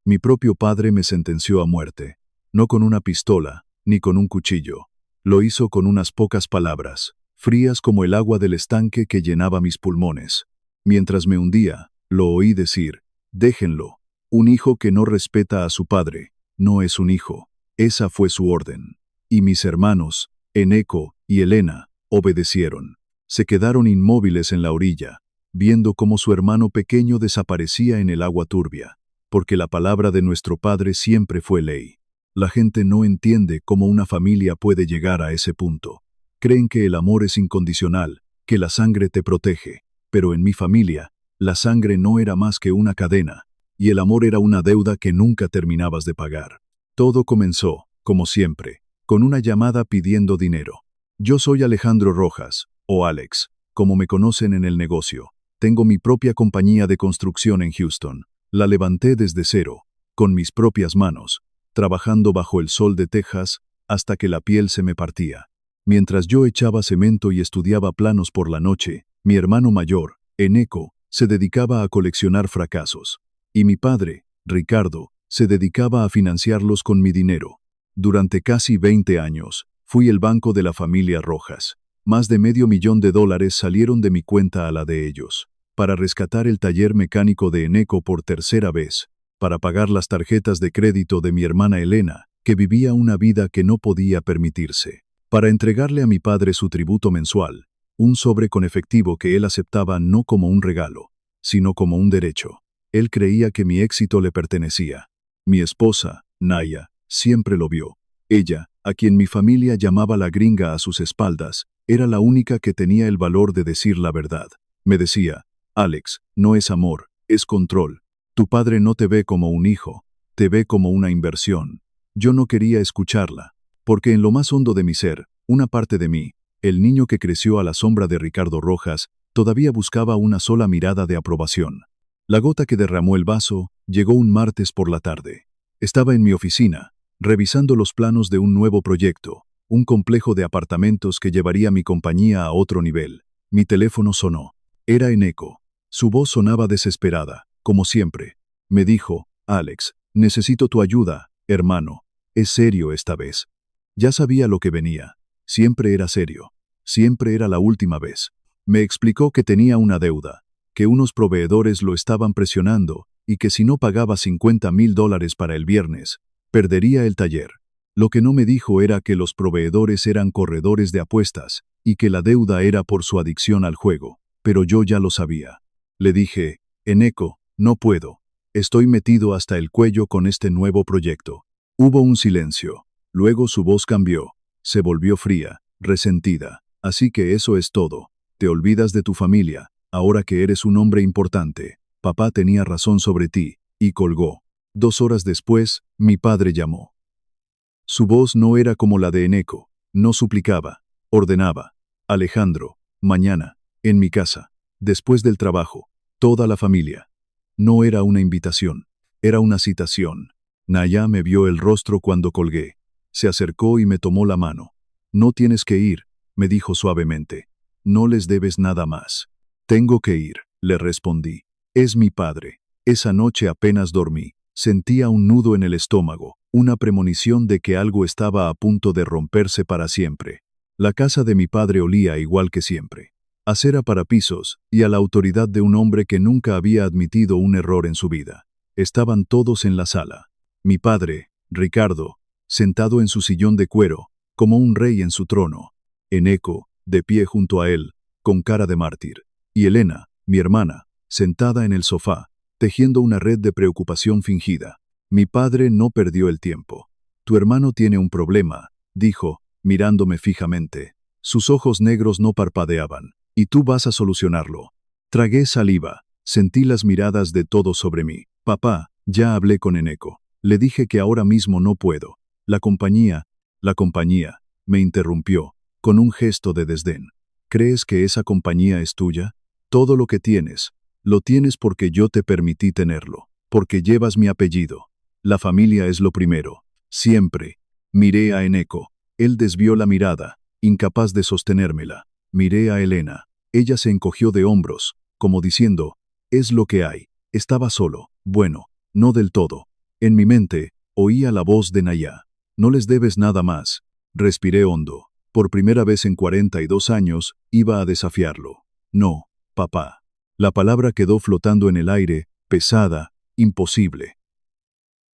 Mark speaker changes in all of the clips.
Speaker 1: Mi propio padre me sentenció a muerte, no con una pistola, ni con un cuchillo. Lo hizo con unas pocas palabras, frías como el agua del estanque que llenaba mis pulmones. Mientras me hundía, lo oí decir: déjenlo. Un hijo que no respeta a su padre, no es un hijo. Esa fue su orden. Y mis hermanos, Eneko y Elena, obedecieron. Se quedaron inmóviles en la orilla, viendo cómo su hermano pequeño desaparecía en el agua turbia, porque la palabra de nuestro padre siempre fue ley. La gente no entiende cómo una familia puede llegar a ese punto. Creen que el amor es incondicional, que la sangre te protege, pero en mi familia, la sangre no era más que una cadena, y el amor era una deuda que nunca terminabas de pagar. Todo comenzó, como siempre, con una llamada pidiendo dinero. Yo soy Alejandro Rojas, o Alex, como me conocen en el negocio. Tengo mi propia compañía de construcción en Houston. La levanté desde cero, con mis propias manos, trabajando bajo el sol de Texas hasta que la piel se me partía. Mientras yo echaba cemento y estudiaba planos por la noche, mi hermano mayor, Eneko, se dedicaba a coleccionar fracasos. Y mi padre, Ricardo, se dedicaba a financiarlos con mi dinero. Durante casi 20 años, fui el banco de la familia Rojas. Más de $500,000 salieron de mi cuenta a la de ellos, para rescatar el taller mecánico de Eneko por tercera vez, para pagar las tarjetas de crédito de mi hermana Elena, que vivía una vida que no podía permitirse, para entregarle a mi padre su tributo mensual, un sobre con efectivo que él aceptaba no como un regalo, sino como un derecho. Él creía que mi éxito le pertenecía. Mi esposa, Naya, siempre lo vio. Ella, a quien mi familia llamaba la gringa a sus espaldas, era la única que tenía el valor de decir la verdad. Me decía: Alex, no es amor, es control. Tu padre no te ve como un hijo, te ve como una inversión. Yo no quería escucharla, porque en lo más hondo de mi ser, una parte de mí, el niño que creció a la sombra de Ricardo Rojas, todavía buscaba una sola mirada de aprobación. La gota que derramó el vaso llegó un martes por la tarde. Estaba en mi oficina, revisando los planos de un nuevo proyecto, un complejo de apartamentos que llevaría mi compañía a otro nivel. Mi teléfono sonó. Era Eneko. Su voz sonaba desesperada, como siempre. Me dijo: Alex, necesito tu ayuda, hermano. Es serio esta vez. Ya sabía lo que venía. Siempre era serio. Siempre era la última vez. Me explicó que tenía una deuda, que unos proveedores lo estaban presionando y que si no pagaba $50,000 para el viernes, perdería el taller. Lo que no me dijo era que los proveedores eran corredores de apuestas y que la deuda era por su adicción al juego, pero yo ya lo sabía. Le dije: Eneko, no puedo. Estoy metido hasta el cuello con este nuevo proyecto. Hubo un silencio. Luego su voz cambió. Se volvió fría, resentida. Así que eso es todo. Te olvidas de tu familia, ahora que eres un hombre importante. Papá tenía razón sobre ti, y colgó. 2 horas después, mi padre llamó. Su voz no era como la de Eneko. No suplicaba, ordenaba: Alejandro, mañana, en mi casa, después del trabajo, toda la familia. No era una invitación, era una citación. Naya me vio el rostro cuando colgué. Se acercó y me tomó la mano. No tienes que ir, me dijo suavemente. No les debes nada más. Tengo que ir, le respondí. Es mi padre. Esa noche apenas dormí. Sentía un nudo en el estómago, una premonición de que algo estaba a punto de romperse para siempre. La casa de mi padre olía igual que siempre. A cera para pisos y a la autoridad de un hombre que nunca había admitido un error en su vida. Estaban todos en la sala. Mi padre, Ricardo, sentado en su sillón de cuero, como un rey en su trono. Eneko, de pie junto a él, con cara de mártir. Y Elena, mi hermana, sentada en el sofá, tejiendo una red de preocupación fingida. Mi padre no perdió el tiempo. Tu hermano tiene un problema, dijo, mirándome fijamente. Sus ojos negros no parpadeaban. Y tú vas a solucionarlo. Tragué saliva. Sentí las miradas de todos sobre mí. Papá, ya hablé con Eneko. Le dije que ahora mismo no puedo. La compañía, me interrumpió, con un gesto de desdén. ¿Crees que esa compañía es tuya? Todo lo que tienes, lo tienes porque yo te permití tenerlo, porque llevas mi apellido. La familia es lo primero. Siempre. Miré a Eneko. Él desvió la mirada, incapaz de sostenérmela. Miré a Elena. Ella se encogió de hombros, como diciendo: es lo que hay. Estaba solo. Bueno, no del todo. En mi mente, oía la voz de Naya. No les debes nada más. Respiré hondo. Por primera vez en 42 años, iba a desafiarlo. No, papá. La palabra quedó flotando en el aire, pesada, imposible.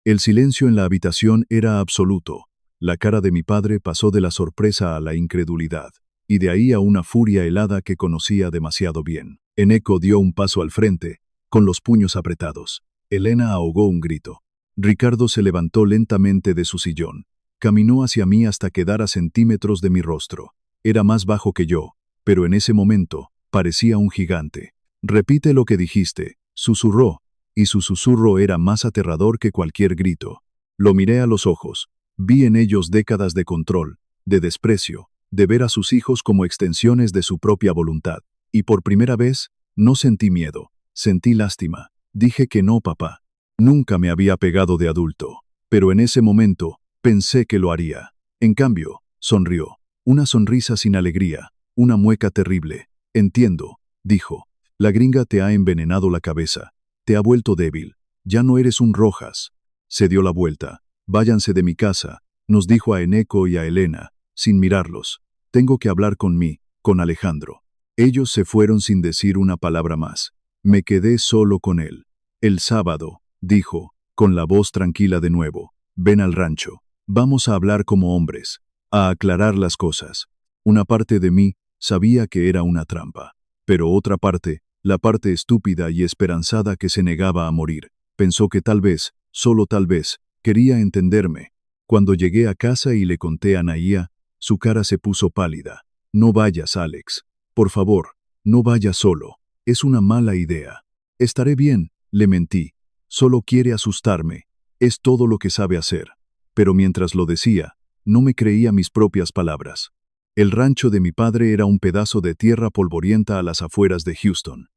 Speaker 1: El silencio en la habitación era absoluto. La cara de mi padre pasó de la sorpresa a la incredulidad, y de ahí a una furia helada que conocía demasiado bien. Eneko dio un paso al frente, con los puños apretados. Elena ahogó un grito. Ricardo se levantó lentamente de su sillón. Caminó hacia mí hasta quedar a centímetros de mi rostro. Era más bajo que yo, pero en ese momento parecía un gigante. «Repite lo que dijiste», susurró, y su susurro era más aterrador que cualquier grito. Lo miré a los ojos. Vi en ellos décadas de control, de desprecio, de ver a sus hijos como extensiones de su propia voluntad. Y por primera vez, no sentí miedo, sentí lástima. Dije que no, papá. Nunca me había pegado de adulto, pero en ese momento pensé que lo haría. En cambio, sonrió. Una sonrisa sin alegría, una mueca terrible. Entiendo, dijo. La gringa te ha envenenado la cabeza. Te ha vuelto débil. Ya no eres un Rojas. Se dio la vuelta. Váyanse de mi casa, nos dijo a Eneko y a Elena, sin mirarlos. Tengo que hablar con Alejandro. Ellos se fueron sin decir una palabra más. Me quedé solo con él. El sábado, dijo, con la voz tranquila de nuevo. Ven al rancho. Vamos a hablar como hombres, a aclarar las cosas. Una parte de mí sabía que era una trampa, pero otra parte, la parte estúpida y esperanzada que se negaba a morir, pensó que tal vez, solo tal vez, quería entenderme. Cuando llegué a casa y le conté a Naya, su cara se puso pálida. No vayas, Alex. Por favor, no vayas solo. Es una mala idea. Estaré bien, le mentí. Solo quiere asustarme. Es todo lo que sabe hacer. Pero mientras lo decía, no me creía mis propias palabras. El rancho de mi padre era un pedazo de tierra polvorienta a las afueras de Houston.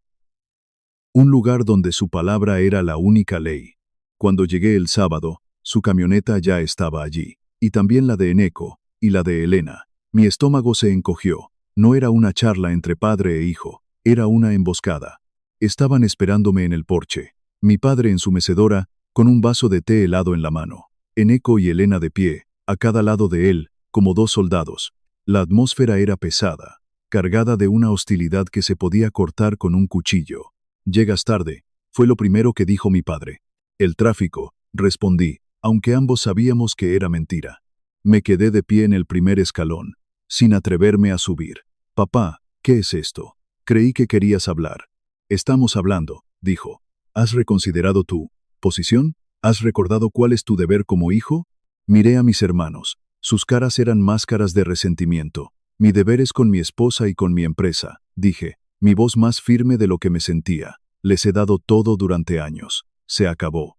Speaker 1: Un lugar donde su palabra era la única ley. Cuando llegué el sábado, su camioneta ya estaba allí, y también la de Eneko, y la de Elena. Mi estómago se encogió. No era una charla entre padre e hijo, era una emboscada. Estaban esperándome en el porche. Mi padre en su mecedora, con un vaso de té helado en la mano. Eneko y Elena de pie, a cada lado de él, como dos soldados. La atmósfera era pesada, cargada de una hostilidad que se podía cortar con un cuchillo. Llegas tarde, fue lo primero que dijo mi padre. El tráfico, respondí, aunque ambos sabíamos que era mentira. Me quedé de pie en el primer escalón, sin atreverme a subir. Papá, ¿qué es esto? Creí que querías hablar. Estamos hablando, dijo. ¿Has reconsiderado tu posición? ¿Has recordado cuál es tu deber como hijo? Miré a mis hermanos. Sus caras eran máscaras de resentimiento. Mi deber es con mi esposa y con mi empresa, dije, mi voz más firme de lo que me sentía. Les he dado todo durante años. Se acabó.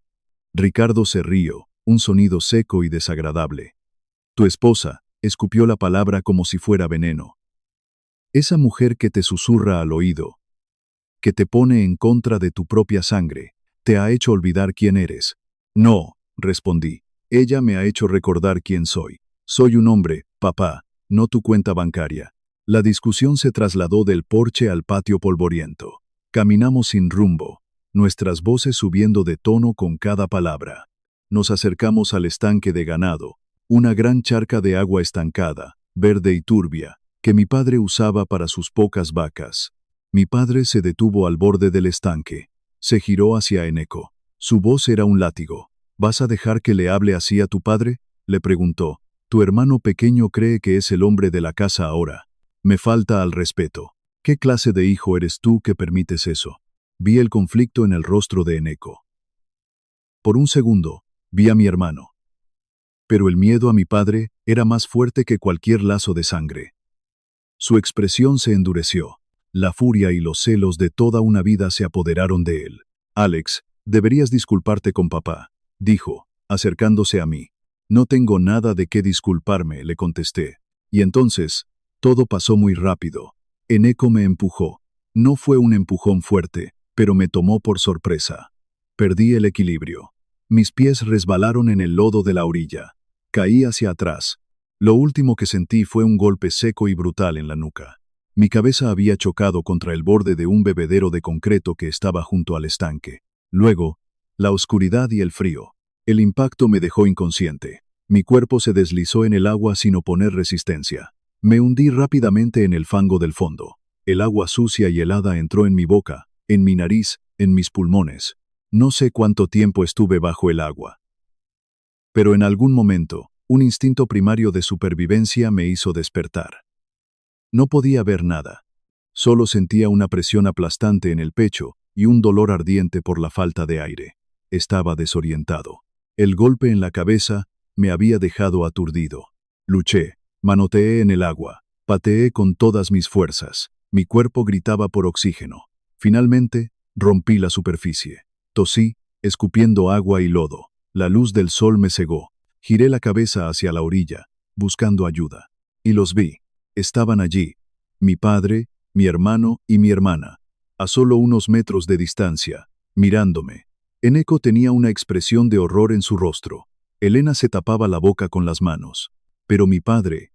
Speaker 1: Ricardo se rió, un sonido seco y desagradable. Tu esposa, escupió la palabra como si fuera veneno. Esa mujer que te susurra al oído, que te pone en contra de tu propia sangre, te ha hecho olvidar quién eres. No, respondí. Ella me ha hecho recordar quién soy. Soy un hombre, papá, no tu cuenta bancaria. La discusión se trasladó del porche al patio polvoriento. Caminamos sin rumbo, nuestras voces subiendo de tono con cada palabra. Nos acercamos al estanque de ganado, una gran charca de agua estancada, verde y turbia, que mi padre usaba para sus pocas vacas. Mi padre se detuvo al borde del estanque. Se giró hacia Eneko. Su voz era un látigo. ¿Vas a dejar que le hable así a tu padre?, le preguntó. Tu hermano pequeño cree que es el hombre de la casa ahora. Me falta al respeto. ¿Qué clase de hijo eres tú que permites eso? Vi el conflicto en el rostro de Eneko. Por un segundo, vi a mi hermano. Pero el miedo a mi padre era más fuerte que cualquier lazo de sangre. Su expresión se endureció. La furia y los celos de toda una vida se apoderaron de él. Alex, deberías disculparte con papá, dijo, acercándose a mí. No tengo nada de qué disculparme, le contesté. Y entonces, todo pasó muy rápido. Eneko me empujó. No fue un empujón fuerte, pero me tomó por sorpresa. Perdí el equilibrio. Mis pies resbalaron en el lodo de la orilla. Caí hacia atrás. Lo último que sentí fue un golpe seco y brutal en la nuca. Mi cabeza había chocado contra el borde de un bebedero de concreto que estaba junto al estanque. Luego, la oscuridad y el frío. El impacto me dejó inconsciente. Mi cuerpo se deslizó en el agua sin oponer resistencia. Me hundí rápidamente en el fango del fondo. El agua sucia y helada entró en mi boca, en mi nariz, en mis pulmones. No sé cuánto tiempo estuve bajo el agua. Pero en algún momento, un instinto primario de supervivencia me hizo despertar. No podía ver nada. Solo sentía una presión aplastante en el pecho y un dolor ardiente por la falta de aire. Estaba desorientado. El golpe en la cabeza me había dejado aturdido. Luché, manoteé en el agua, pateé con todas mis fuerzas. Mi cuerpo gritaba por oxígeno. Finalmente, rompí la superficie. Tosí, escupiendo agua y lodo. La luz del sol me cegó. Giré la cabeza hacia la orilla, buscando ayuda. Y los vi. Estaban allí. Mi padre, mi hermano y mi hermana. A solo unos metros de distancia, mirándome. Eneko tenía una expresión de horror en su rostro. Elena se tapaba la boca con las manos. Pero mi padre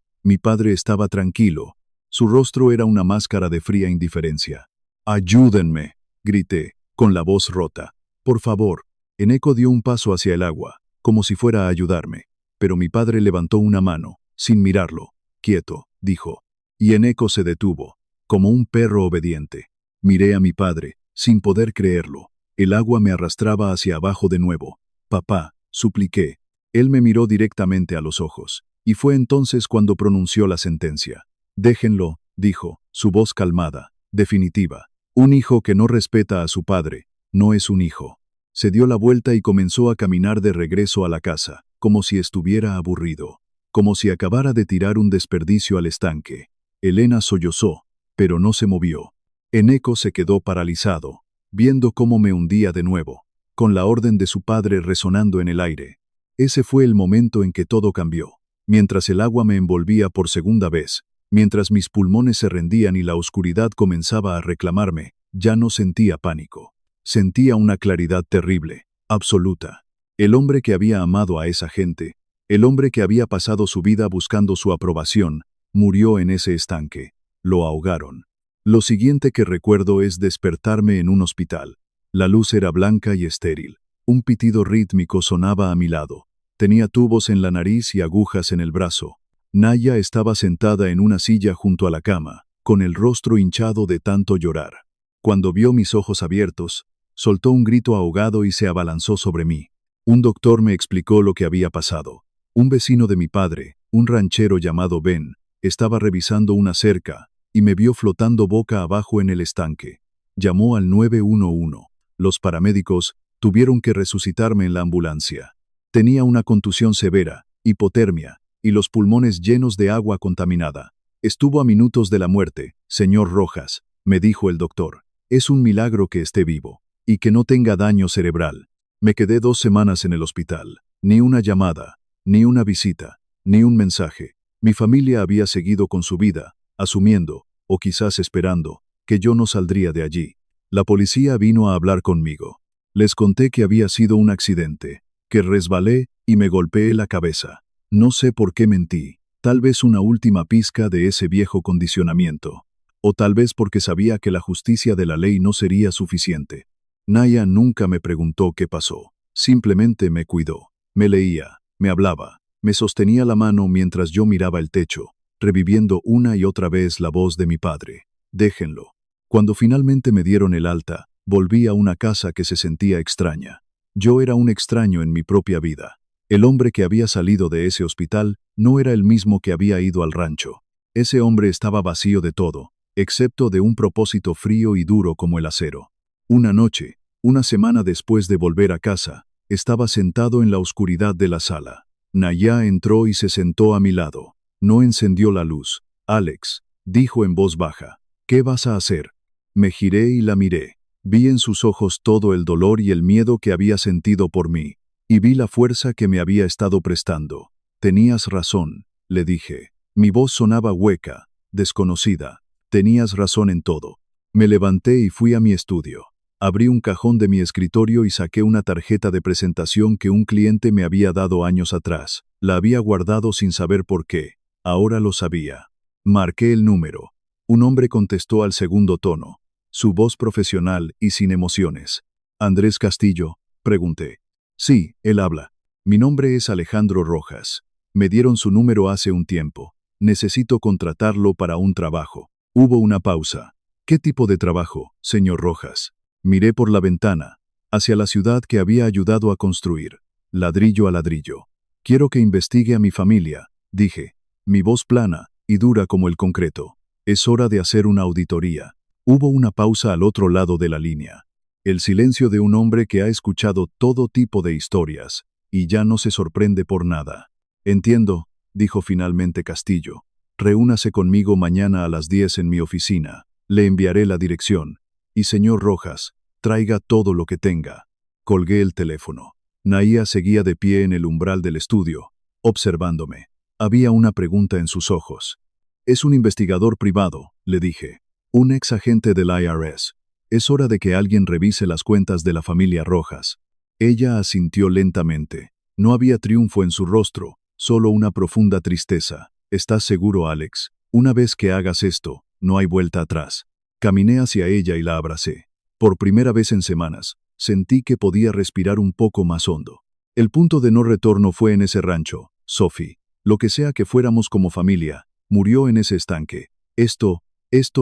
Speaker 1: estaba tranquilo. Su rostro era una máscara de fría indiferencia. «Ayúdenme», grité, con la voz rota. «Por favor». Eneko dio un paso hacia el agua, como si fuera a ayudarme. Pero mi padre levantó una mano, sin mirarlo. «Quieto», dijo. Y Eneko se detuvo, como un perro obediente. Miré a mi padre, sin poder creerlo. El agua me arrastraba hacia abajo de nuevo. «Papá», supliqué. Él me miró directamente a los ojos, y fue entonces cuando pronunció la sentencia. «Déjenlo», dijo, su voz calmada, definitiva. «Un hijo que no respeta a su padre, no es un hijo». Se dio la vuelta y comenzó a caminar de regreso a la casa, como si estuviera aburrido, como si acabara de tirar un desperdicio al estanque. Elena sollozó, pero no se movió. Eneko se quedó paralizado, viendo cómo me hundía de nuevo, con la orden de su padre resonando en el aire. Ese fue el momento en que todo cambió. Mientras el agua me envolvía por segunda vez, mientras mis pulmones se rendían y la oscuridad comenzaba a reclamarme, ya no sentía pánico. Sentía una claridad terrible, absoluta. El hombre que había amado a esa gente, el hombre que había pasado su vida buscando su aprobación, murió en ese estanque. Lo ahogaron. Lo siguiente que recuerdo es despertarme en un hospital. La luz era blanca y estéril. Un pitido rítmico sonaba a mi lado. Tenía tubos en la nariz y agujas en el brazo. Naya estaba sentada en una silla junto a la cama, con el rostro hinchado de tanto llorar. Cuando vio mis ojos abiertos, soltó un grito ahogado y se abalanzó sobre mí. Un doctor me explicó lo que había pasado. Un vecino de mi padre, un ranchero llamado Ben, estaba revisando una cerca y me vio flotando boca abajo en el estanque. Llamó al 911. Los paramédicos tuvieron que resucitarme en la ambulancia. Tenía una contusión severa, hipotermia, y los pulmones llenos de agua contaminada. Estuvo a minutos de la muerte, señor Rojas, me dijo el doctor. Es un milagro que esté vivo y que no tenga daño cerebral. Me quedé 2 semanas en el hospital. Ni una llamada, ni una visita, ni un mensaje. Mi familia había seguido con su vida, asumiendo, o quizás esperando, que yo no saldría de allí. La policía vino a hablar conmigo. Les conté que había sido un accidente, que resbalé y me golpeé la cabeza. No sé por qué mentí. Tal vez una última pizca de ese viejo condicionamiento. O tal vez porque sabía que la justicia de la ley no sería suficiente. Naya nunca me preguntó qué pasó. Simplemente me cuidó. Me leía, me hablaba, me sostenía la mano mientras yo miraba el techo, reviviendo una y otra vez la voz de mi padre. Déjenlo. Cuando finalmente me dieron el alta, volví a una casa que se sentía extraña. Yo era un extraño en mi propia vida. El hombre que había salido de ese hospital no era el mismo que había ido al rancho. Ese hombre estaba vacío de todo, excepto de un propósito frío y duro como el acero. Una noche, una semana después de volver a casa, estaba sentado en la oscuridad de la sala. Naya entró y se sentó a mi lado. No encendió la luz. «Alex», dijo en voz baja, «¿qué vas a hacer?» Me giré y la miré. Vi en sus ojos todo el dolor y el miedo que había sentido por mí, y vi la fuerza que me había estado prestando. «Tenías razón», le dije. Mi voz sonaba hueca, desconocida. «Tenías razón en todo». Me levanté y fui a mi estudio. Abrí un cajón de mi escritorio y saqué una tarjeta de presentación que un cliente me había dado años atrás. La había guardado sin saber por qué. Ahora lo sabía. Marqué el número. Un hombre contestó al segundo tono. Su voz profesional y sin emociones. «¿Andrés Castillo?», pregunté. «Sí, él habla». Mi nombre es Alejandro Rojas. Me dieron su número hace un tiempo. Necesito contratarlo para un trabajo. Hubo una pausa. ¿Qué tipo de trabajo, señor Rojas? Miré por la ventana, hacia la ciudad que había ayudado a construir, ladrillo a ladrillo. Quiero que investigue a mi familia, dije, mi voz plana y dura como el concreto. Es hora de hacer una auditoría. Hubo una pausa al otro lado de la línea. El silencio de un hombre que ha escuchado todo tipo de historias, y ya no se sorprende por nada. Entiendo, dijo finalmente Castillo. Reúnase conmigo mañana a las 10 en mi oficina. Le enviaré la dirección. Y señor Rojas, traiga todo lo que tenga. Colgué el teléfono. Nahía seguía de pie en el umbral del estudio, observándome. Había una pregunta en sus ojos. Es un investigador privado, le dije. Un ex agente del IRS. Es hora de que alguien revise las cuentas de la familia Rojas. Ella asintió lentamente. No había triunfo en su rostro, solo una profunda tristeza. ¿Estás seguro, Alex? Una vez que hagas esto, no hay vuelta atrás. Caminé hacia ella y la abracé. Por primera vez en semanas, sentí que podía respirar un poco más hondo. El punto de no retorno fue en ese rancho, Sophie. Lo que sea que fuéramos como familia, murió en ese estanque. Esto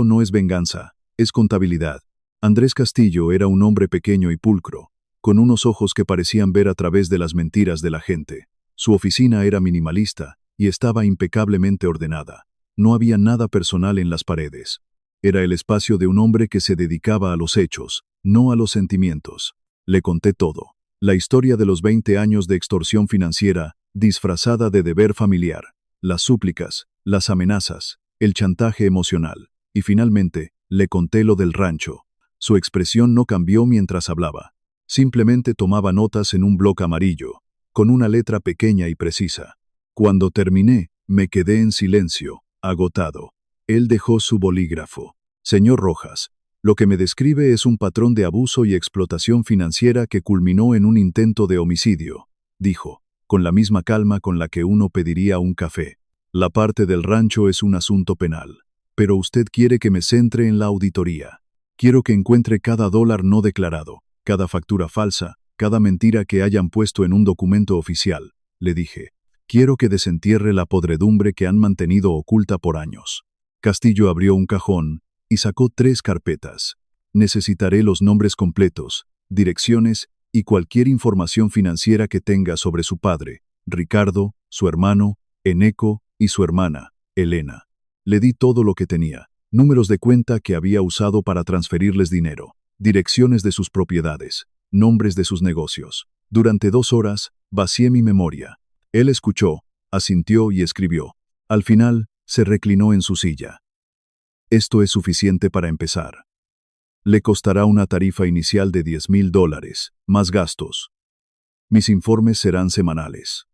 Speaker 1: no es venganza, es contabilidad. Andrés Castillo era un hombre pequeño y pulcro, con unos ojos que parecían ver a través de las mentiras de la gente. Su oficina era minimalista y estaba impecablemente ordenada. No había nada personal en las paredes. Era el espacio de un hombre que se dedicaba a los hechos, no a los sentimientos. Le conté todo. La historia de los 20 años de extorsión financiera, disfrazada de deber familiar, las súplicas, las amenazas, el chantaje emocional. Y finalmente, le conté lo del rancho. Su expresión no cambió mientras hablaba. Simplemente tomaba notas en un bloc amarillo, con una letra pequeña y precisa. Cuando terminé, me quedé en silencio, agotado. Él dejó su bolígrafo. Señor Rojas, lo que me describe es un patrón de abuso y explotación financiera que culminó en un intento de homicidio, dijo, con la misma calma con la que uno pediría un café. La parte del rancho es un asunto penal. Pero usted quiere que me centre en la auditoría. Quiero que encuentre cada dólar no declarado, cada factura falsa, cada mentira que hayan puesto en un documento oficial, le dije. Quiero que desentierre la podredumbre que han mantenido oculta por años. Castillo abrió un cajón y sacó 3 carpetas. Necesitaré los nombres completos, direcciones y cualquier información financiera que tenga sobre su padre, Ricardo, su hermano, Eneco y su hermana, Elena. Le di todo lo que tenía, números de cuenta que había usado para transferirles dinero, direcciones de sus propiedades, nombres de sus negocios. Durante 2 horas, vacié mi memoria. Él escuchó, asintió y escribió. Al final, se reclinó en su silla. Esto es suficiente para empezar. Le costará una tarifa inicial de $10,000, más gastos. Mis informes serán semanales.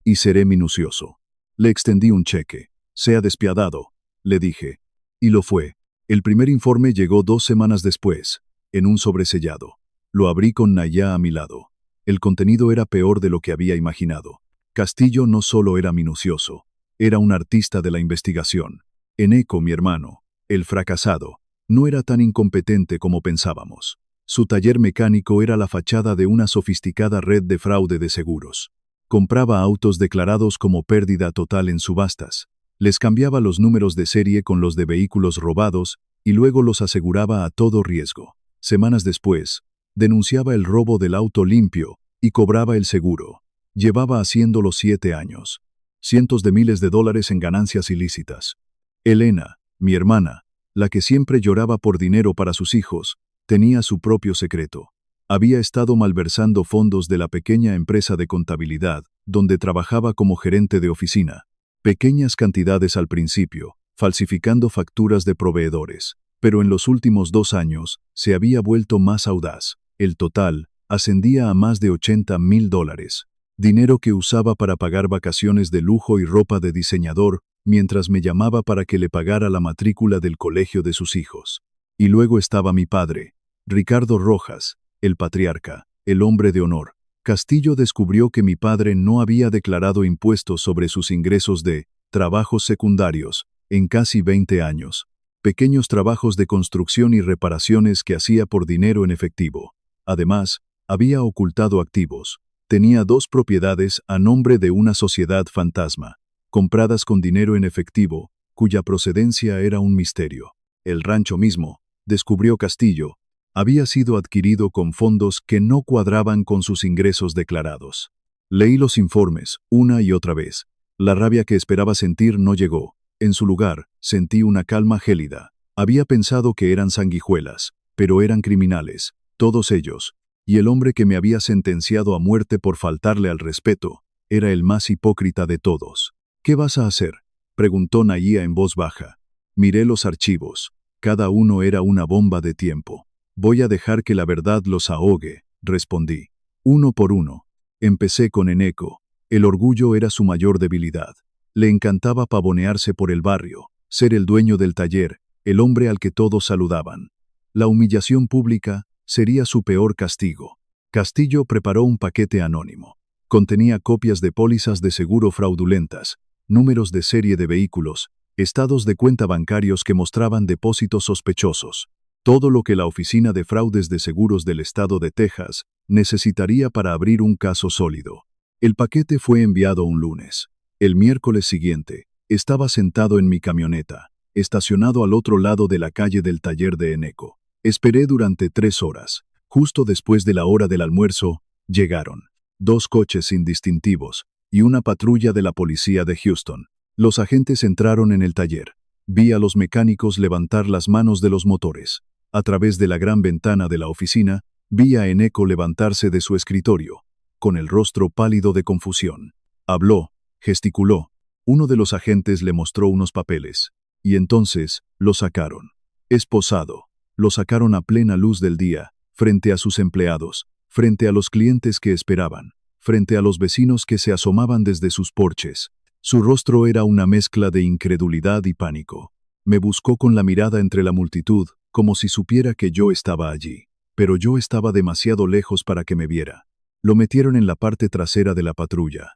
Speaker 1: Y seré minucioso. Le extendí un cheque. Sea despiadado, le dije. Y lo fue. El primer informe llegó 2 semanas después, en un sobresellado. Lo abrí con Nahía a mi lado. El contenido era peor de lo que había imaginado. Castillo no solo era minucioso, era un artista de la investigación. Eneco, mi hermano, el fracasado, no era tan incompetente como pensábamos. Su taller mecánico era la fachada de una sofisticada red de fraude de seguros. Compraba autos declarados como pérdida total en subastas. Les cambiaba los números de serie con los de vehículos robados y luego los aseguraba a todo riesgo. Semanas después, denunciaba el robo del auto limpio y cobraba el seguro. Llevaba haciéndolo 7 años. Cientos de miles de dólares en ganancias ilícitas. Elena, mi hermana, la que siempre lloraba por dinero para sus hijos, tenía su propio secreto. Había estado malversando fondos de la pequeña empresa de contabilidad, donde trabajaba como gerente de oficina. Pequeñas cantidades al principio, falsificando facturas de proveedores, pero en los últimos 2 años se había vuelto más audaz. El total ascendía a más de $80,000. Dinero que usaba para pagar vacaciones de lujo y ropa de diseñador, mientras me llamaba para que le pagara la matrícula del colegio de sus hijos. Y luego estaba mi padre, Ricardo Rojas, el patriarca, el hombre de honor. Castillo descubrió que mi padre no había declarado impuestos sobre sus ingresos de trabajos secundarios en casi 20 años. Pequeños trabajos de construcción y reparaciones que hacía por dinero en efectivo. Además, había ocultado activos, Tenía 2 propiedades a nombre de una sociedad fantasma, compradas con dinero en efectivo, cuya procedencia era un misterio. El rancho mismo, descubrió Castillo, había sido adquirido con fondos que no cuadraban con sus ingresos declarados. Leí los informes, una y otra vez. La rabia que esperaba sentir no llegó. En su lugar, sentí una calma gélida. Había pensado que eran sanguijuelas, pero eran criminales, todos ellos, y el hombre que me había sentenciado a muerte por faltarle al respeto, era el más hipócrita de todos. ¿Qué vas a hacer?, preguntó Nahía en voz baja. Miré los archivos. Cada uno era una bomba de tiempo. Voy a dejar que la verdad los ahogue, respondí. Uno por uno. Empecé con Eneko. El orgullo era su mayor debilidad. Le encantaba pavonearse por el barrio, ser el dueño del taller, el hombre al que todos saludaban. La humillación pública sería su peor castigo. Castillo preparó un paquete anónimo. Contenía copias de pólizas de seguro fraudulentas, números de serie de vehículos, estados de cuenta bancarios que mostraban depósitos sospechosos. Todo lo que la Oficina de Fraudes de Seguros del Estado de Texas necesitaría para abrir un caso sólido. El paquete fue enviado un lunes. El miércoles siguiente, estaba sentado en mi camioneta, estacionado al otro lado de la calle del taller de Eneko. Esperé durante 3 horas. Justo después de la hora del almuerzo, llegaron 2 coches sin distintivos y una patrulla de la policía de Houston. Los agentes entraron en el taller. Vi a los mecánicos levantar las manos de los motores. A través de la gran ventana de la oficina, vi a Eneko levantarse de su escritorio, con el rostro pálido de confusión. Habló, gesticuló. Uno de los agentes le mostró unos papeles, y entonces lo sacaron. Esposado. Lo sacaron a plena luz del día, frente a sus empleados, frente a los clientes que esperaban, frente a los vecinos que se asomaban desde sus porches. Su rostro era una mezcla de incredulidad y pánico. Me buscó con la mirada entre la multitud, como si supiera que yo estaba allí. Pero yo estaba demasiado lejos para que me viera. Lo metieron en la parte trasera de la patrulla.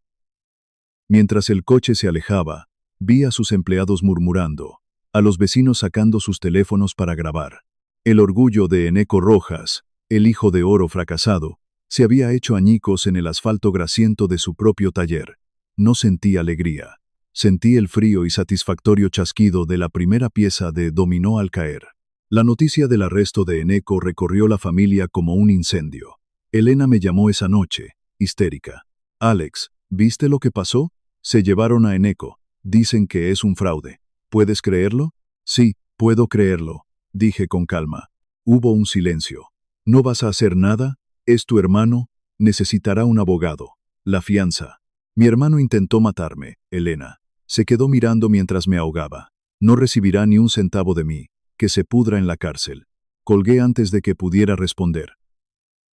Speaker 1: Mientras el coche se alejaba, vi a sus empleados murmurando, a los vecinos sacando sus teléfonos para grabar. El orgullo de Eneko Rojas, el hijo de oro fracasado, se había hecho añicos en el asfalto grasiento de su propio taller. No sentí alegría. Sentí el frío y satisfactorio chasquido de la primera pieza de dominó al caer. La noticia del arresto de Eneko recorrió la familia como un incendio. Elena me llamó esa noche, histérica. Alex, ¿viste lo que pasó? Se llevaron a Eneko. Dicen que es un fraude. ¿Puedes creerlo? Sí, puedo creerlo, dije con calma. Hubo un silencio. ¿No vas a hacer nada? Es tu hermano. Necesitará un abogado. La fianza. Mi hermano intentó matarme, Elena. Se quedó mirando mientras me ahogaba. No recibirá ni un centavo de mí. Que se pudra en la cárcel. Colgué antes de que pudiera responder.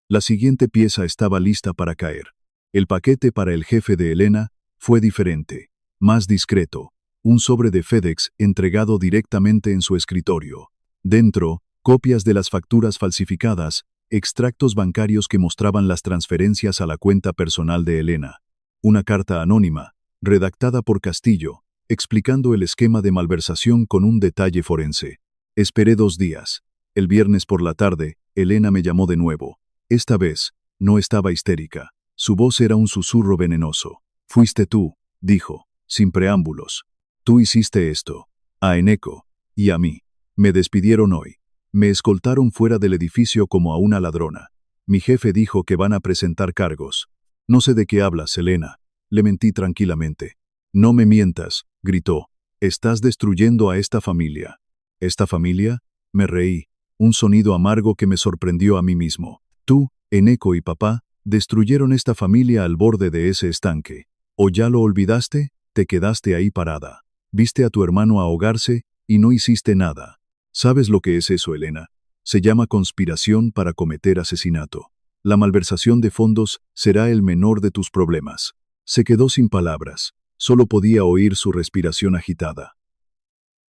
Speaker 1: La siguiente pieza estaba lista para caer. El paquete para el jefe de Elena fue diferente, más discreto. Un sobre de FedEx entregado directamente en su escritorio. Dentro, copias de las facturas falsificadas, extractos bancarios que mostraban las transferencias a la cuenta personal de Elena. Una carta anónima, redactada por Castillo, explicando el esquema de malversación con un detalle forense. Esperé 2 días. El viernes por la tarde, Elena me llamó de nuevo. Esta vez, no estaba histérica. Su voz era un susurro venenoso. Fuiste tú, dijo, sin preámbulos. Tú hiciste esto. A Eneko. Y a mí. Me despidieron hoy. Me escoltaron fuera del edificio como a una ladrona. Mi jefe dijo que van a presentar cargos. No sé de qué hablas, Elena. Le mentí tranquilamente. No me mientas, gritó. Estás destruyendo a esta familia. ¿Esta familia? Me reí. Un sonido amargo que me sorprendió a mí mismo. Tú, Eneko y papá, destruyeron esta familia al borde de ese estanque. ¿O ya lo olvidaste? Te quedaste ahí parada. Viste a tu hermano ahogarse y no hiciste nada. ¿Sabes lo que es eso, Elena? Se llama conspiración para cometer asesinato. La malversación de fondos será el menor de tus problemas. Se quedó sin palabras. Solo podía oír su respiración agitada.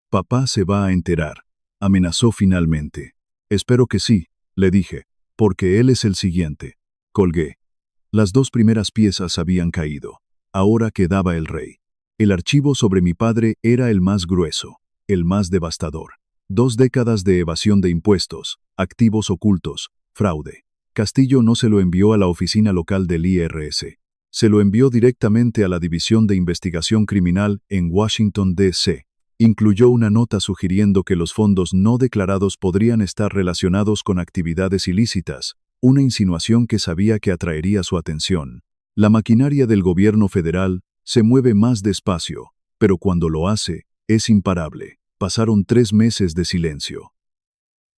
Speaker 1: Papá se va a enterar, amenazó finalmente. Espero que sí, le dije, porque él es el siguiente. Colgué. Las 2 primeras piezas habían caído. Ahora quedaba el rey. El archivo sobre mi padre era el más grueso, el más devastador. 2 décadas de evasión de impuestos, activos ocultos, fraude. Castillo no se lo envió a la oficina local del IRS. Se lo envió directamente a la División de Investigación Criminal en Washington, D.C. Incluyó una nota sugiriendo que los fondos no declarados podrían estar relacionados con actividades ilícitas, una insinuación que sabía que atraería su atención. La maquinaria del gobierno federal se mueve más despacio, pero cuando lo hace, es imparable. Pasaron 3 meses de silencio.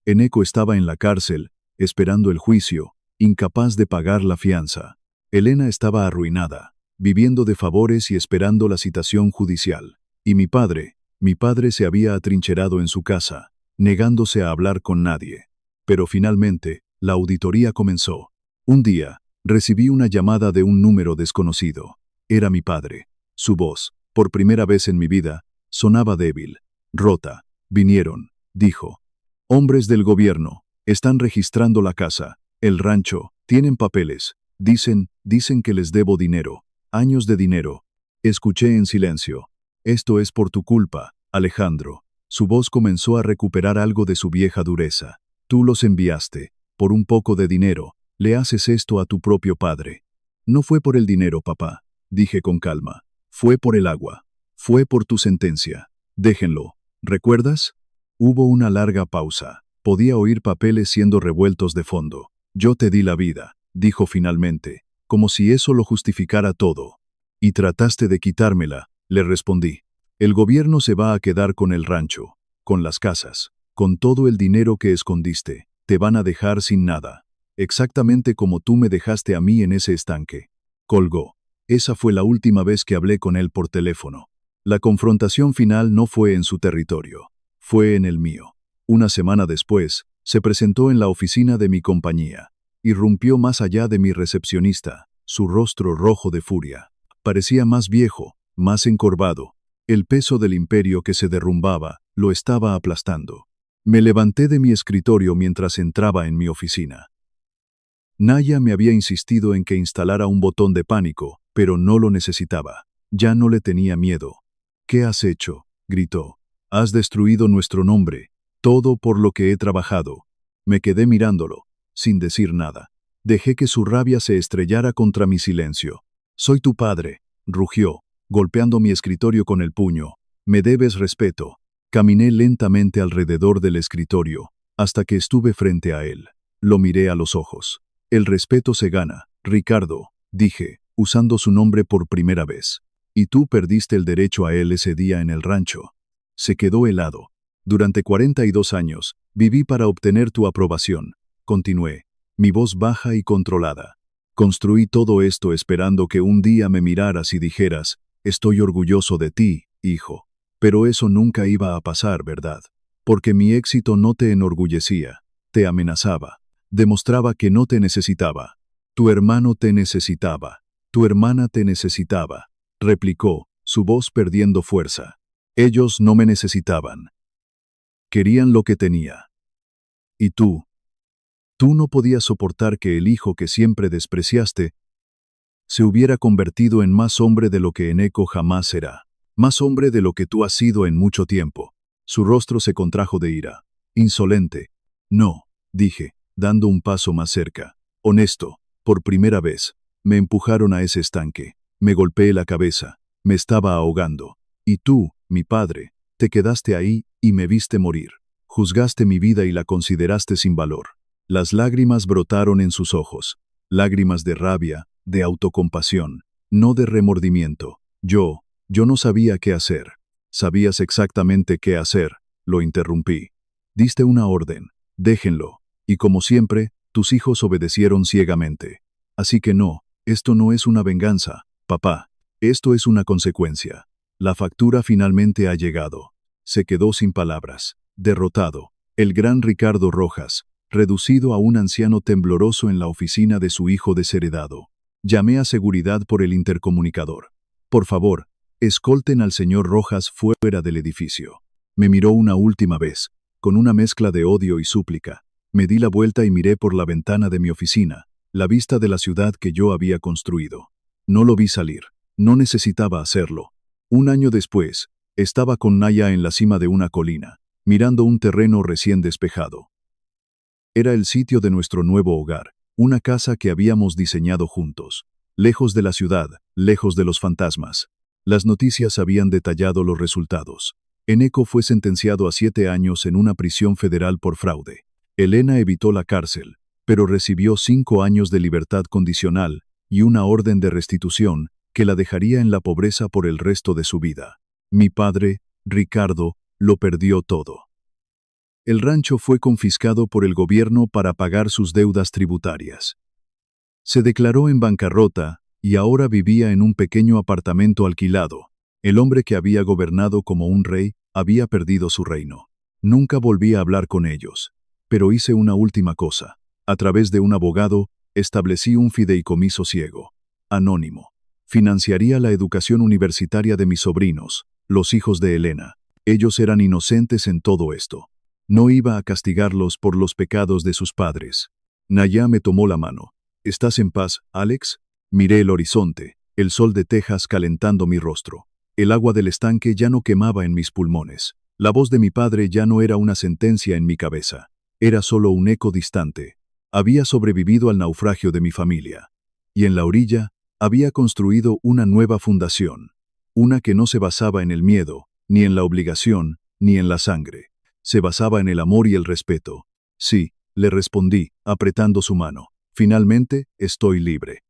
Speaker 1: Eneko estaba en la cárcel, esperando el juicio, incapaz de pagar la fianza. Elena estaba arruinada, viviendo de favores y esperando la citación judicial. Y mi padre se había atrincherado en su casa, negándose a hablar con nadie. Pero finalmente, la auditoría comenzó. Un día, recibí una llamada de un número desconocido. Era mi padre. Su voz, por primera vez en mi vida, sonaba débil, rota. Vinieron, dijo. Hombres del gobierno, están registrando la casa, el rancho, tienen papeles. Dicen que les debo dinero, años de dinero. Escuché en silencio. Esto es por tu culpa, Alejandro. Su voz comenzó a recuperar algo de su vieja dureza. Tú los enviaste, por un poco de dinero, le haces esto a tu propio padre. No fue por el dinero, papá, dije con calma. Fue por el agua. Fue por tu sentencia. Déjenlo. ¿Recuerdas? Hubo una larga pausa. Podía oír papeles siendo revueltos de fondo. Yo te di la vida, dijo finalmente, como si eso lo justificara todo. Y trataste de quitármela, le respondí. El gobierno se va a quedar con el rancho, con las casas, con todo el dinero que escondiste. Te van a dejar sin nada. Exactamente como tú me dejaste a mí en ese estanque. Colgó. Esa fue la última vez que hablé con él por teléfono. La confrontación final no fue en su territorio, fue en el mío. Una semana después, se presentó en la oficina de mi compañía. Irrumpió más allá de mi recepcionista, su rostro rojo de furia. Parecía más viejo, más encorvado. El peso del imperio que se derrumbaba lo estaba aplastando. Me levanté de mi escritorio mientras entraba en mi oficina. Naya me había insistido en que instalara un botón de pánico, pero no lo necesitaba. Ya no le tenía miedo. ¿Qué has hecho?, gritó. Has destruido nuestro nombre, todo por lo que he trabajado. Me quedé mirándolo, sin decir nada. Dejé que su rabia se estrellara contra mi silencio. Soy tu padre, rugió, golpeando mi escritorio con el puño. Me debes respeto. Caminé lentamente alrededor del escritorio, hasta que estuve frente a él. Lo miré a los ojos. El respeto se gana, Ricardo, dije, usando su nombre por primera vez. Y tú perdiste el derecho a él ese día en el rancho. Se quedó helado. Durante 42 años, viví para obtener tu aprobación. Continué, mi voz baja y controlada. Construí todo esto esperando que un día me miraras y dijeras, estoy orgulloso de ti, hijo. Pero eso nunca iba a pasar, ¿verdad? Porque mi éxito no te enorgullecía, te amenazaba. Demostraba que no te necesitaba. Tu hermano te necesitaba. Tu hermana te necesitaba, replicó, su voz perdiendo fuerza. Ellos no me necesitaban. Querían lo que tenía. Y tú no podías soportar que el hijo que siempre despreciaste se hubiera convertido en más hombre de lo que Eneko jamás será. Más hombre de lo que tú has sido en mucho tiempo. Su rostro se contrajo de ira. Insolente. No, dije, dando un paso más cerca. Honesto, por primera vez. Me empujaron a ese estanque. Me golpeé la cabeza. Me estaba ahogando. Y tú, mi padre, te quedaste ahí y me viste morir. Juzgaste mi vida y la consideraste sin valor. Las lágrimas brotaron en sus ojos. Lágrimas de rabia, de autocompasión, no de remordimiento. Yo no sabía qué hacer. Sabías exactamente qué hacer, lo interrumpí. Diste una orden. Déjenlo. Y como siempre, tus hijos obedecieron ciegamente. Así que no, esto no es una venganza, papá. Esto es una consecuencia. La factura finalmente ha llegado. Se quedó sin palabras. Derrotado. El gran Ricardo Rojas, reducido a un anciano tembloroso en la oficina de su hijo desheredado. Llamé a seguridad por el intercomunicador. Por favor, escolten al señor Rojas fuera del edificio. Me miró una última vez, con una mezcla de odio y súplica. Me di la vuelta y miré por la ventana de mi oficina, la vista de la ciudad que yo había construido. No lo vi salir. No necesitaba hacerlo. Un año después, estaba con Naya en la cima de una colina, mirando un terreno recién despejado. Era el sitio de nuestro nuevo hogar, Una casa que habíamos diseñado juntos. Lejos de la ciudad, lejos de los fantasmas. Las noticias habían detallado los resultados. Eneko fue sentenciado a 7 años en una prisión federal por fraude. Elena evitó la cárcel, pero recibió 5 años de libertad condicional y una orden de restitución que la dejaría en la pobreza por el resto de su vida. Mi padre, Ricardo, lo perdió todo. El rancho fue confiscado por el gobierno para pagar sus deudas tributarias. Se declaró en bancarrota y ahora vivía en un pequeño apartamento alquilado. El hombre que había gobernado como un rey había perdido su reino. Nunca volví a hablar con ellos, pero hice una última cosa. A través de un abogado, establecí un fideicomiso ciego, anónimo. Financiaría la educación universitaria de mis sobrinos, los hijos de Elena. Ellos eran inocentes en todo esto. No iba a castigarlos por los pecados de sus padres. Naya me tomó la mano. ¿Estás en paz, Alex? Miré el horizonte, el sol de Texas calentando mi rostro. El agua del estanque ya no quemaba en mis pulmones. La voz de mi padre ya no era una sentencia en mi cabeza. Era solo un eco distante. Había sobrevivido al naufragio de mi familia. Y en la orilla, había construido una nueva fundación. Una que no se basaba en el miedo, ni en la obligación, ni en la sangre. Se basaba en el amor y el respeto. Sí, le respondí, apretando su mano. Finalmente, estoy libre.